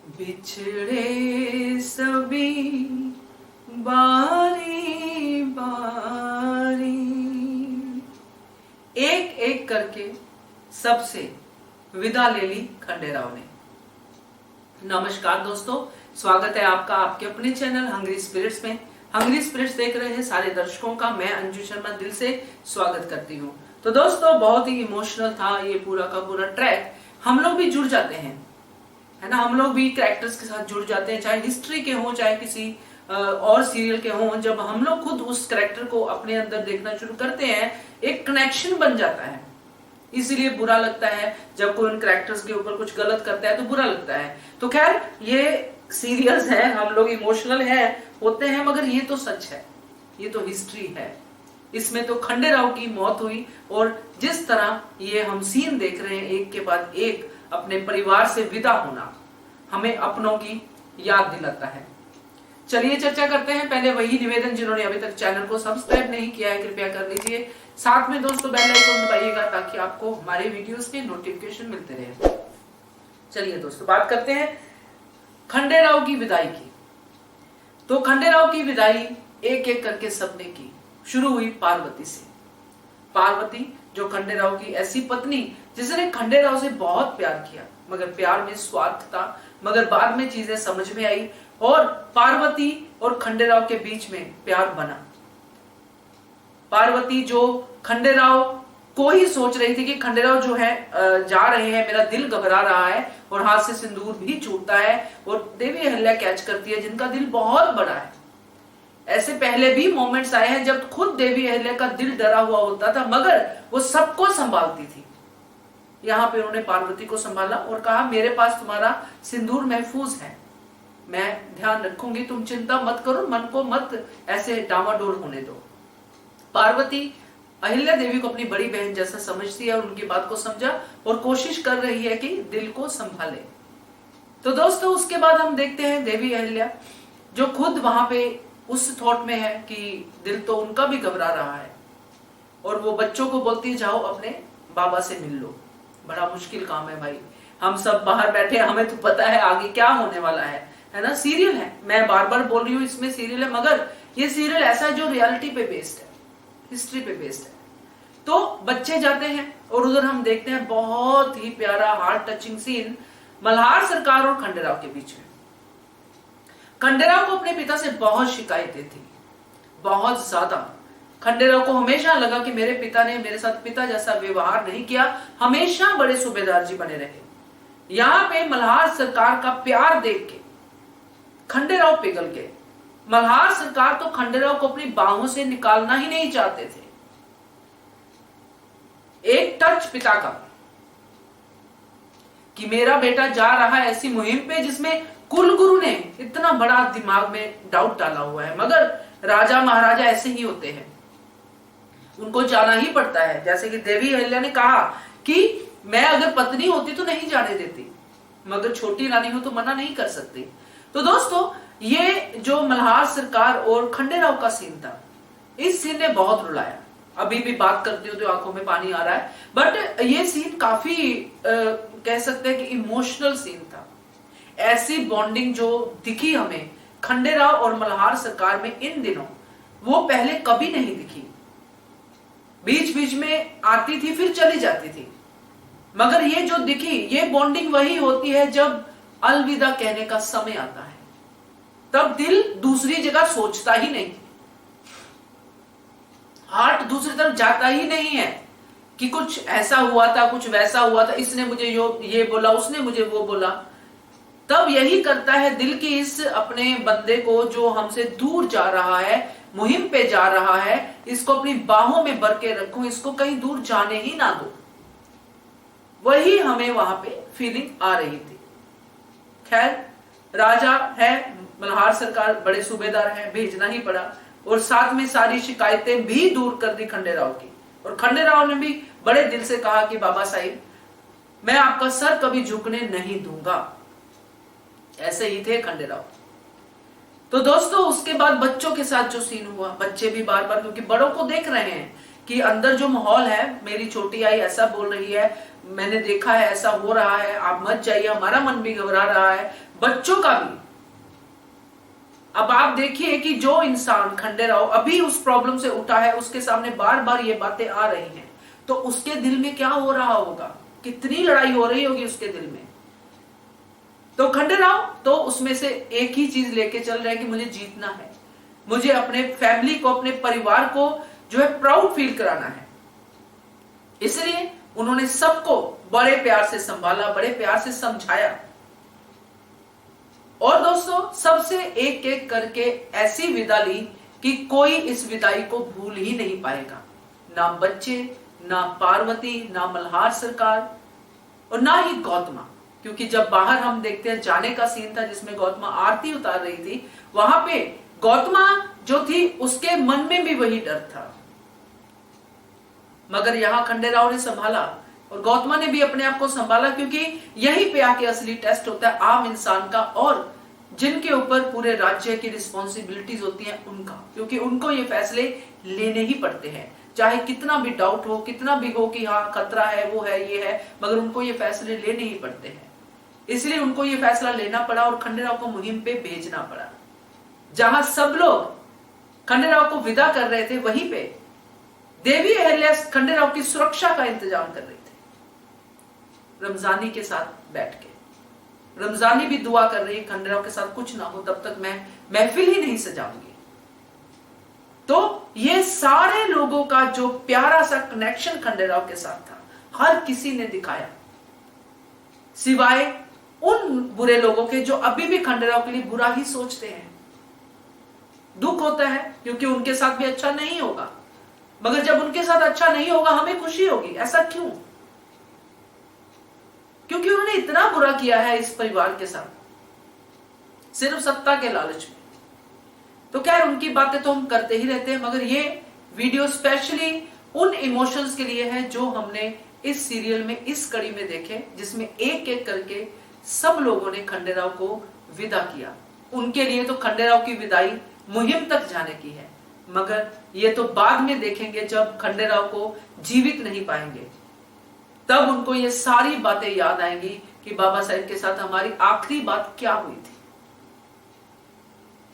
बिछड़े सभी बारी बारी, एक एक करके सबसे विदा ले ली खंडेराव ने। नमस्कार दोस्तों, स्वागत है आपका आपके अपने चैनल हंग्री स्पिरिट्स में। हंग्री स्पिरिट्स देख रहे हैं सारे दर्शकों का मैं अंजू शर्मा दिल से स्वागत करती हूँ। तो दोस्तों, बहुत ही इमोशनल था ये पूरा का पूरा ट्रैक। हम लोग भी जुड़ जाते हैं, है ना, हम लोग भी कैरेक्टर्स के साथ जुड़ जाते हैं, चाहे हिस्ट्री के हों चाहे किसी और सीरियल के हों। जब हम लोग खुद उस कैरेक्टर को अपने अंदर देखना शुरू करते हैं, एक कनेक्शन बन जाता है। इसीलिए बुरा लगता है जब कोई उन कैरेक्टर्स के ऊपर कुछ गलत करता है, तो बुरा लगता है। तो खैर, ये सीरियल्स है, हम लोग इमोशनल होते हैं, मगर ये तो सच है, ये तो हिस्ट्री है। इसमें तो खंडेराव की मौत हुई और जिस तरह ये हम सीन देख रहे हैं, एक के बाद एक अपने परिवार से विदा होना हमें अपनों की याद दिलाता है। चलिए चर्चा करते हैं। पहले वही निवेदन, जिन्होंने अभी तक चैनल को सब्सक्राइब नहीं किया है कृपया कर लीजिए। साथ में दोस्तों बेल आइकन दबाइएगा ताकि आपको हमारे वीडियोस के नोटिफिकेशन मिलते रहे। चलिए दोस्तों, बात करते हैं खंडेराव की विदाई की। तो खंडेराव की विदाई एक एक करके सबने की। शुरू हुई पार्वती से। पार्वती जो खंडेराव की ऐसी पत्नी जिसने खंडेराव से बहुत प्यार किया, मगर प्यार में स्वार्थ था, मगर बाद में चीजें समझ में आई और पार्वती और खंडेराव के बीच में प्यार बना। पार्वती जो खंडेराव को ही सोच रही थी कि खंडेराव जो है जा रहे हैं, मेरा दिल घबरा रहा है, और हाथ से सिंदूर भी छूटता है और देवी अहिल्या कैच करती है जिनका दिल बहुत बड़ा है। ऐसे पहले भी मोमेंट्स आए हैं जब खुद देवी अहिल्या का दिल डरा हुआ होता था, मगर वो सबको संभालती थी। यहाँ पे उन्होंने पार्वती को संभाला और कहा, मेरे पास तुम्हारा सिंदूर महफूज है, मैं ध्यान रखूंगी, तुम चिंता मत करो, मन को मत ऐसे डामाडोल होने दो। पार्वती अहिल्या देवी को अपनी बड़ी बहन जैसा समझती है और उनकी बात को समझा और कोशिश कर रही है कि दिल को संभाले। तो दोस्तों, उसके बाद हम देखते हैं देवी अहिल्या जो खुद वहां पे उस थॉट में है कि दिल तो उनका भी घबरा रहा है, और वो बच्चों को बोलती है, जाओ अपने बाबा से मिल लो। बड़ा मुश्किल काम है भाई, हम सब बाहर बैठे, हमें तो पता है आगे क्या होने वाला है ना। सीरियल है, मैं बार बार बोल रही हूँ इसमें सीरियल है, मगर ये सीरियल ऐसा है जो रियलिटी पे बेस्ड है, हिस्ट्री पे बेस्ड है। तो बच्चे जाते हैं और उधर हम देखते हैं बहुत ही प्यारा हार्ट टचिंग सीन मल्हार सरकार और खंडेराव के बीच में। खंडेराव को अपने पिता से बहुत शिकायतें थी, बहुत ज्यादा। खंडेराव को हमेशा लगा कि मेरे पिता ने मेरे साथ पिता जैसा व्यवहार नहीं किया, हमेशा बड़े सूबेदार जी बने रहे। यहां पे मल्हार सरकार का प्यार देख के खंडेराव पिघल गए। मल्हार सरकार तो खंडेराव को अपनी बाहों से निकालना ही नहीं चाहते थे। एक टच पिता का कि मेरा बेटा जा रहा है ऐसी मुहिम पे जिसमें कुलगुरु ने इतना बड़ा दिमाग में डाउट डाला हुआ है, मगर राजा महाराजा ऐसे ही होते हैं, उनको जाना ही पड़ता है। जैसे कि देवी अहिल्या ने कहा कि मैं अगर पत्नी होती तो नहीं जाने देती, मगर छोटी रानी हो तो मना नहीं कर सकती। तो दोस्तों, ये जो मल्हार सरकार और खंडेराव का सीन था, इस सीन ने बहुत रुलाया। अभी भी बात करती हूँ तो आंखों में पानी आ रहा है, बट ये सीन काफी कह सकते हैं कि इमोशनल सीन था। ऐसी बॉन्डिंग जो दिखी हमें खंडेराव और मल्हार सरकार में इन दिनों, वो पहले कभी नहीं दिखी। बीच बीच में आती थी फिर चली जाती थी, मगर ये जो दिखी, ये बॉन्डिंग वही होती है जब अलविदा कहने का समय आता है, तब दिल दूसरी जगह सोचता ही नहीं, हार्ट दूसरी तरफ जाता ही नहीं है कि कुछ ऐसा हुआ था, कुछ वैसा हुआ था, इसने मुझे ये बोला, उसने मुझे वो बोला। तब यही करता है दिल की इस अपने बंदे को जो हमसे दूर जा रहा है, मुहिम पे जा रहा है, इसको अपनी बाहों में भर के रखो, इसको कहीं दूर जाने ही ना दो। वही हमें वहां पे फीलिंग आ रही थी। खैर, राजा है, मल्हार सरकार बड़े सूबेदार हैं, भेजना ही पड़ा, और साथ में सारी शिकायतें भी दूर कर दी खंडेराव की। और खंडेराव ने भी बड़े दिल से कहा कि बाबा साहिब, मैं आपका सर कभी झुकने नहीं दूंगा। ऐसे ही थे खंडेराव। तो दोस्तों, उसके बाद बच्चों के साथ जो सीन हुआ, बच्चे भी बार बार, क्योंकि बड़ों को देख रहे हैं कि अंदर जो माहौल है, मेरी छोटी आई ऐसा बोल रही है, मैंने देखा है ऐसा हो रहा है, आप मत जाइए, हमारा मन भी घबरा रहा है, बच्चों का भी। अब आप देखिए कि जो इंसान खंडेराव अभी उस प्रॉब्लम से उठा है, उसके सामने बार बार ये बातें आ रही हैं, तो उसके दिल में क्या हो रहा होगा, कितनी लड़ाई हो रही होगी उसके दिल में। तो खंडेराव तो उसमें से एक ही चीज लेके चल रहा है कि मुझे जीतना है, मुझे अपने फैमिली को, अपने परिवार को जो है प्राउड फील कराना है। इसलिए उन्होंने सबको बड़े प्यार से संभाला, बड़े प्यार से समझाया। और दोस्तों सबसे एक एक करके ऐसी विदा ली कि कोई इस विदाई को भूल ही नहीं पाएगा, ना बच्चे, ना पार्वती, ना मल्हार सरकार और ना ही गौतमा। क्योंकि जब बाहर हम देखते हैं जाने का सीन था जिसमें गौतमा आरती उतार रही थी, वहां पे गौतमा जो थी उसके मन में भी वही डर था, मगर यहां खंडेराव ने संभाला और गौतमा ने भी अपने आप को संभाला, क्योंकि यही पे आके असली टेस्ट होता है आम इंसान का और जिनके ऊपर पूरे राज्य की रिस्पॉन्सिबिलिटीज होती हैं उनका, क्योंकि उनको ये फैसले लेने ही पड़ते हैं, चाहे कितना भी डाउट हो, कितना भी हो कि हाँ खतरा है, वो है, ये है, मगर उनको ये फैसले लेने ही पड़ते हैं। इसलिए उनको ये फैसला लेना पड़ा और खंडेराव को मुहिम पे भेजना पड़ा। जहां सब लोग खंडेराव को विदा कर रहे थे, वहीं पे देवी अहल्या खंडेराव की सुरक्षा का इंतजाम कर रही थी, रमजानी के साथ बैठ के। रमजानी भी दुआ कर रही है खंडेराव के साथ कुछ ना हो, तब तक मैं महफिल ही नहीं सजाऊंगी। तो ये सारे लोगों का जो प्यारा सा कनेक्शन खंडेराव के साथ था, हर किसी ने दिखाया, सिवाय उन बुरे लोगों के जो अभी भी खंडेराव के लिए बुरा ही सोचते हैं। दुख होता है क्योंकि उनके साथ भी अच्छा नहीं होगा, मगर जब उनके साथ अच्छा नहीं होगा हमें खुशी होगी। ऐसा क्यों? क्योंकि उन्होंने इतना बुरा किया है इस परिवार के साथ, सिर्फ सत्ता के लालच में। तो खैर उनकी बातें तो हम करते ही रहते हैं, मगर ये वीडियो स्पेशली उन इमोशंस के लिए है जो हमने इस सीरियल में, इस कड़ी में देखे, जिसमें एक एक करके सब लोगों ने खंडेराव को विदा किया। उनके लिए तो खंडेराव की विदाई मुहिम तक जाने की है, मगर ये तो बाद में देखेंगे जब खंडेराव को जीवित नहीं पाएंगे, तब उनको ये सारी बातें याद आएंगी कि बाबा साहेब के साथ हमारी आखिरी बात क्या हुई थी।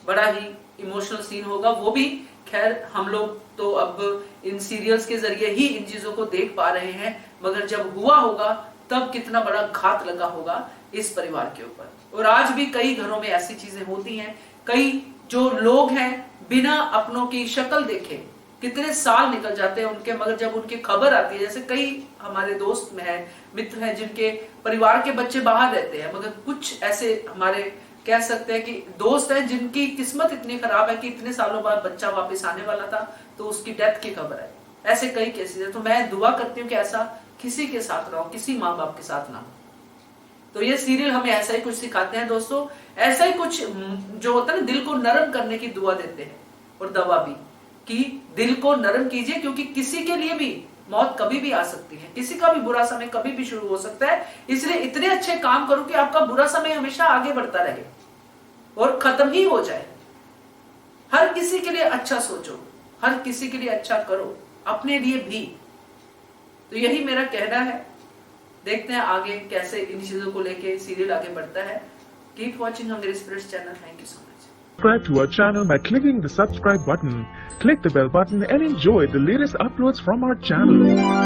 बड़ा ही इमोशनल सीन होगा वो भी। खैर हम लोग तो अब इन सीरियल्स के जरिए ही इन चीजों को देख पा रहे हैं, मगर जब हुआ होगा तब कितना बड़ा घात लगा होगा इस परिवार के ऊपर। और आज भी कई घरों में ऐसी चीजें होती हैं, कई जो लोग हैं बिना अपनों की शक्ल देखे कितने साल निकल जाते हैं उनके, मगर जब उनकी खबर आती है, जैसे कई हमारे दोस्त में हैं, मित्र हैं जिनके परिवार के बच्चे बाहर रहते हैं, मगर कुछ ऐसे हमारे कह सकते हैं कि दोस्त हैं जिनकी किस्मत इतनी खराब है कि इतने सालों बाद बच्चा वापस आने वाला था तो उसकी डेथ की खबर है। ऐसे कई केसेस है। तो मैं दुआ करती हूँ कि ऐसा किसी के साथ ना हो, किसी माँ बाप के साथ ना हो। तो ये सीरियल हमें ऐसा ही कुछ सिखाते हैं दोस्तों, ऐसा ही कुछ जो होता है ना, दिल को नरम करने की दुआ देते हैं और दवा भी, कि दिल को नरम कीजिए, क्योंकि किसी के लिए भी मौत कभी भी आ सकती है, किसी का भी बुरा समय कभी भी शुरू हो सकता है। इसलिए इतने अच्छे काम करो कि आपका बुरा समय हमेशा आगे बढ़ता रहे और खत्म ही हो जाए। हर किसी के लिए अच्छा सोचो, हर किसी के लिए अच्छा करो, अपने लिए भी। तो यही मेरा कहना है। देखते हैं आगे कैसे इन चीजों को लेके सीरियल आगे बढ़ता है। Keep watching Hungry Spirits channel. Thank you so much. Subscribe to our channel by clicking the subscribe button. Click the bell button and enjoy the latest uploads from our channel.